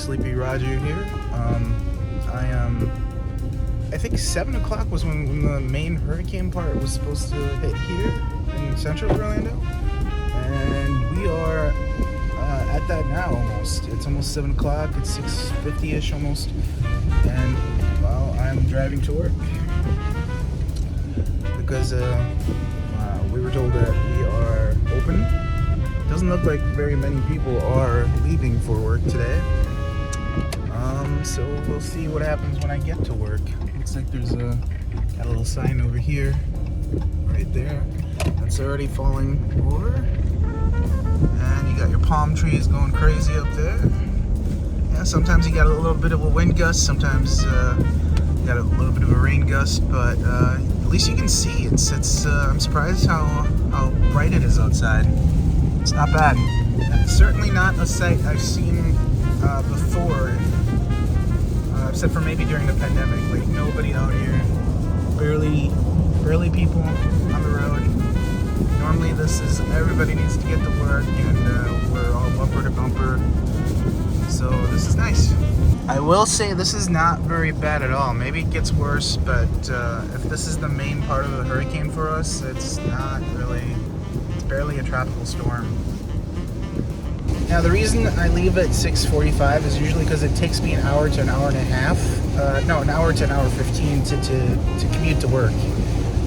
Sleepy Roger here. I think 7 o'clock was when the main hurricane part was supposed to hit here in central Orlando. And we are at that now almost. It's almost 7 o'clock. It's 6:50-ish almost. And, well, I'm driving to work. Because we were told that we are open. It doesn't look like very many people are leaving for work today. So we'll see what happens when I get to work. Looks like there's got a little sign over here, right there. That's already falling over. And you got your palm trees going crazy up there. Yeah, sometimes you got a little bit of a wind gust, sometimes you got a little bit of a rain gust, but at least you can see. I'm surprised how bright it is outside. It's not bad. It's certainly not a sight I've seen before, except for maybe during the pandemic. Like, nobody out here, barely people on the road. Normally this is, everybody needs to get to work, and we're all bumper to bumper. So this is nice. I will say this is not very bad at all. Maybe it gets worse, but if this is the main part of the hurricane for us, it's not really, it's barely a tropical storm. Now the reason I leave at 6:45 is usually because it takes me an hour to an hour and a half, an hour to an hour 15 to commute to work.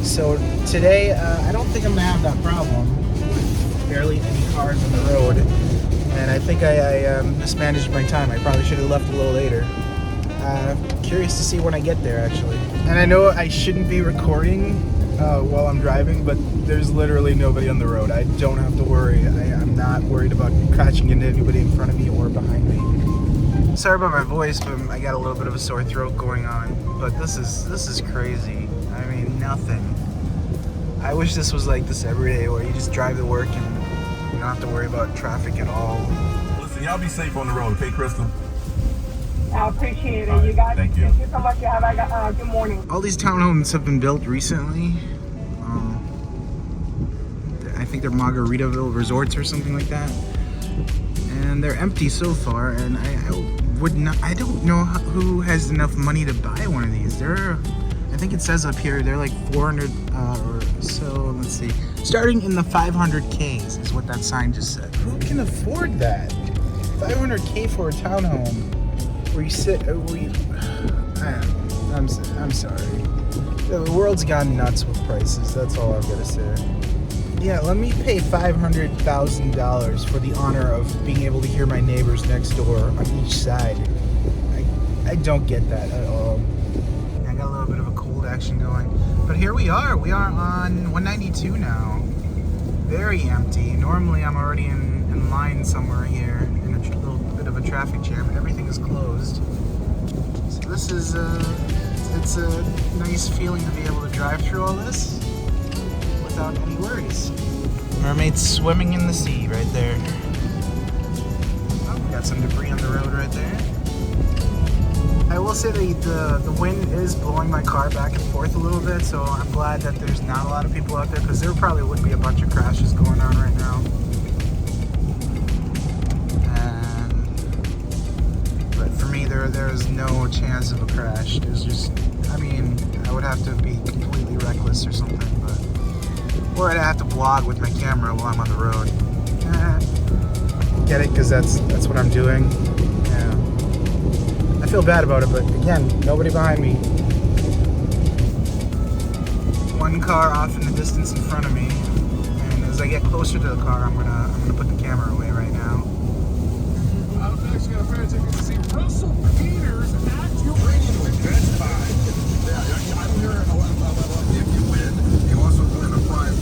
So today, I don't think I'm gonna have that problem with barely any cars on the road. And I think I mismanaged my time. I probably should have left a little later. Curious to see when I get there, actually. And I know I shouldn't be recording while I'm driving, but there's literally nobody on the road. I don't have to worry. I'm not worried about crashing into anybody in front of me or behind me. Sorry about my voice, but I got a little bit of a sore throat going on. But this is crazy. I mean, nothing. I wish this was like this every day, where you just drive to work and you don't have to worry about traffic at all. Listen, y'all be safe on the road, okay, Crystal? I appreciate it. All right, you guys, thank you. Thank you so much. You have a good morning. All these townhomes have been built recently. I think they're Margaritaville resorts or something like that. And they're empty so far, and I don't know who has enough money to buy one of these. I think it says up here they're like 400 or so. Let's see, starting in the 500Ks is what that sign just said. Who can afford that? 500K for a townhome where you sit? I'm sorry. The world's gone nuts with prices. That's all I've got to say. Yeah, let me pay $500,000 for the honor of being able to hear my neighbors next door on each side. I don't get that at all. I got a little bit of a cold action going. But here we are. We are on 192 now. Very empty. Normally I'm already in line somewhere here in a little bit of a traffic jam. Everything is closed. So this is it's a nice feeling to be able to drive through all this without any worries. Mermaids swimming in the sea right there. Oh, we got some debris on the road right there. I will say the wind is blowing my car back and forth a little bit, so I'm glad that there's not a lot of people out there, because there probably would be a bunch of crashes going on right now. But for me, there is no chance of a crash. There's just, I mean, I would have to be completely reckless or something, or I'd have to vlog with my camera while I'm on the road. Get it? Because that's what I'm doing. Yeah. I feel bad about it, but again, nobody behind me. One car off in the distance in front of me, and as I get closer to the car, I'm gonna put the camera away right now. I've actually got a fair ticket to see Russell Peters at your radio. That's fine. Yeah, I'm here. If you win, you also win a prize.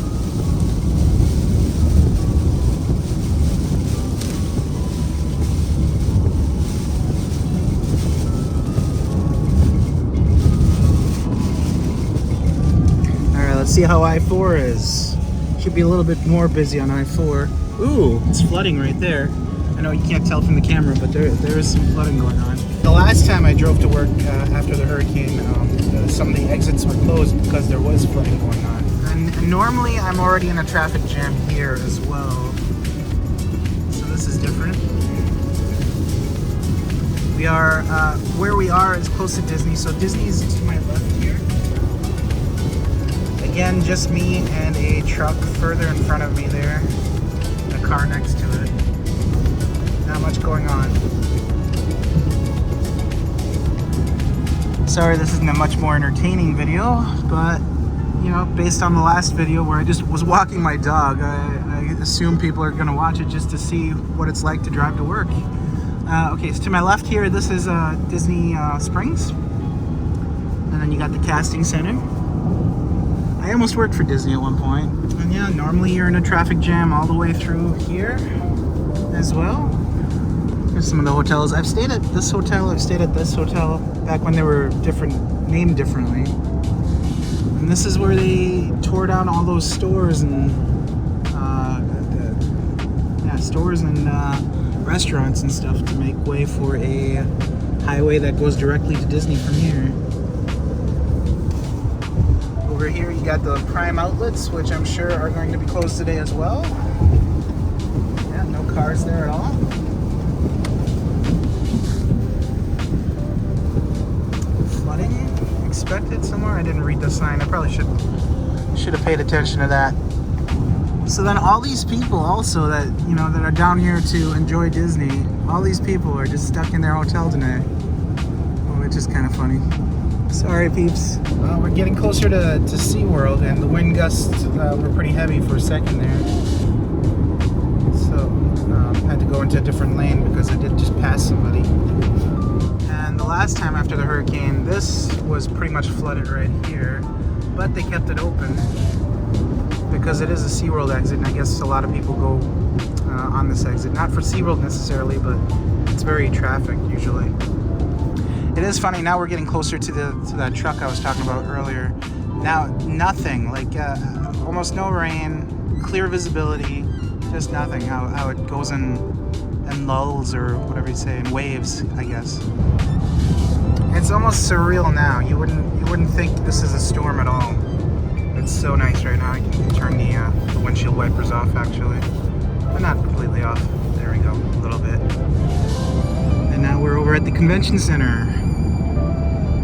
Let's see how I-4 is. Should be a little bit more busy on I-4. Ooh, it's flooding right there. I know you can't tell from the camera, but there is some flooding going on. The last time I drove to work after the hurricane, some of the exits were closed because there was flooding going on. And normally I'm already in a traffic jam here as well. So this is different. We are, where we are is close to Disney, so Disney is to my left here. Again, just me and a truck further in front of me there. A car next to it. Not much going on. Sorry this isn't a much more entertaining video, but you know, based on the last video where I just was walking my dog, I assume people are going to watch it just to see what it's like to drive to work. Okay, so to my left here, this is Disney Springs. And then you got the casting center. I almost worked for Disney at one point. And yeah, normally you're in a traffic jam all the way through here as well. Here's some of the hotels. I've stayed at this hotel, I've stayed at this hotel back when they were named differently. And this is where they tore down all those stores and restaurants and stuff to make way for a highway that goes directly to Disney from here. Over here you got the Prime outlets, which I'm sure are going to be closed today as well. Yeah, no cars there at all. Flooding expected somewhere. I didn't read the sign. I probably should have paid attention to that. So then all these people also that, you know, that are down here to enjoy Disney, all these people are just stuck in their hotel tonight. Oh, it's just kind of funny. Sorry, peeps. Well, we're getting closer to SeaWorld, and the wind gusts were pretty heavy for a second there. So I had to go into a different lane because I did just pass somebody. And the last time after the hurricane, this was pretty much flooded right here, but they kept it open because it is a SeaWorld exit, and I guess a lot of people go on this exit. Not for SeaWorld necessarily, but it's very trafficked usually. It is funny, now we're getting closer to that truck I was talking about earlier. Now, nothing, like almost no rain, clear visibility, just nothing. How it goes in lulls, or whatever you say, in waves, I guess. It's almost surreal now. You wouldn't think this is a storm at all. It's so nice right now. I can turn the windshield wipers off, actually. But not completely off. There we go, a little bit. And now we're over at the convention center,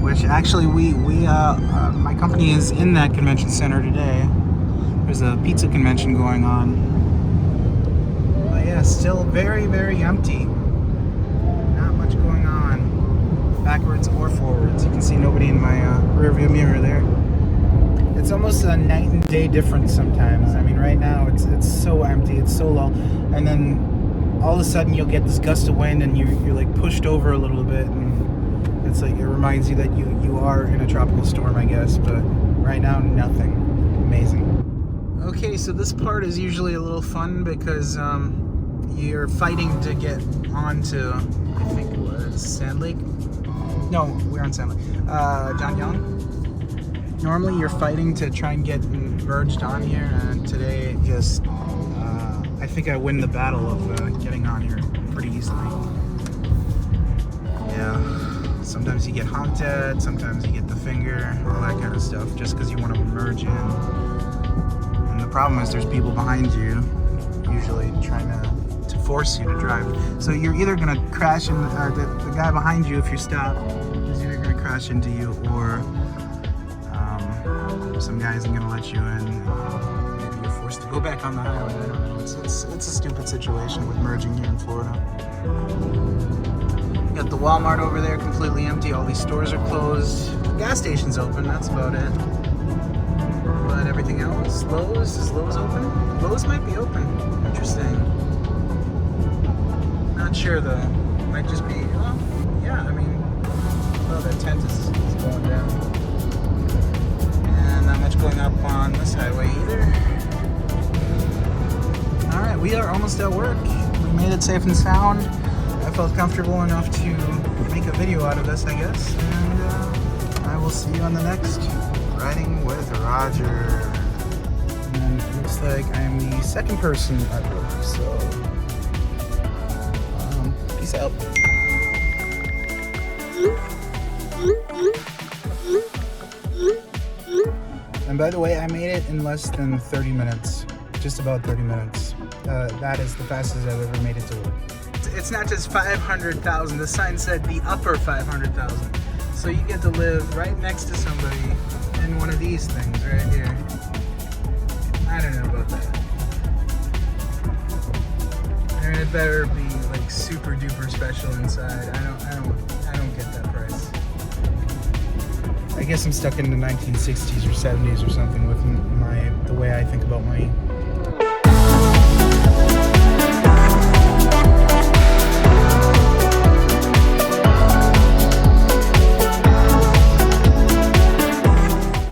which actually my company is in that convention center today. There's a pizza convention going on. But yeah, still very, very empty. Not much going on, backwards or forwards. You can see nobody in my rear view mirror there. It's almost a night and day difference sometimes. I mean, right now it's so empty, it's so low, and then all of a sudden you'll get this gust of wind and you're like pushed over a little bit, and it's like it reminds you that you are in a tropical storm, I guess. But right now, nothing. Amazing. Okay, so this part is usually a little fun because you're fighting to get onto, I think it was Sand Lake. No, we're on Sand Lake. John Young. Normally you're fighting to try and get merged on here, and today just I think I win the battle of getting on here pretty easily. Yeah, sometimes you get honked at, sometimes you get the finger, all that kind of stuff, just because you want to merge in. And the problem is there's people behind you, usually trying to force you to drive. So you're either going to crash in, the guy behind you, if you stop, is either going to crash into you, or some guy isn't going to let you in. Maybe you're forced to go back on the highway. I don't know. It's a stupid situation with merging here in Florida. You got the Walmart over there completely empty. All these stores are closed. The gas station's open. That's about it. But everything else, Lowe's, is Lowe's open? Lowe's might be open. Interesting. Not sure though. Might just be, yeah, I mean, oh, that tent is going down. Not much going up on this highway either. Alright, we are almost at work. We made it safe and sound. I felt comfortable enough to make a video out of this, I guess. And I will see you on the next Riding with Roger. And it looks like I'm the second person at work, so peace out. And by the way, I made it in less than 30 minutes. Just about 30 minutes. That is the fastest I've ever made it to work. it's not just 500,000. The sign said the upper 500,000. So you get to live right next to somebody in one of these things right here. I don't know about that. And it better be like super duper special inside. I don't get that price. I guess I'm stuck in the 1960s or 70s or something with the way I think about money.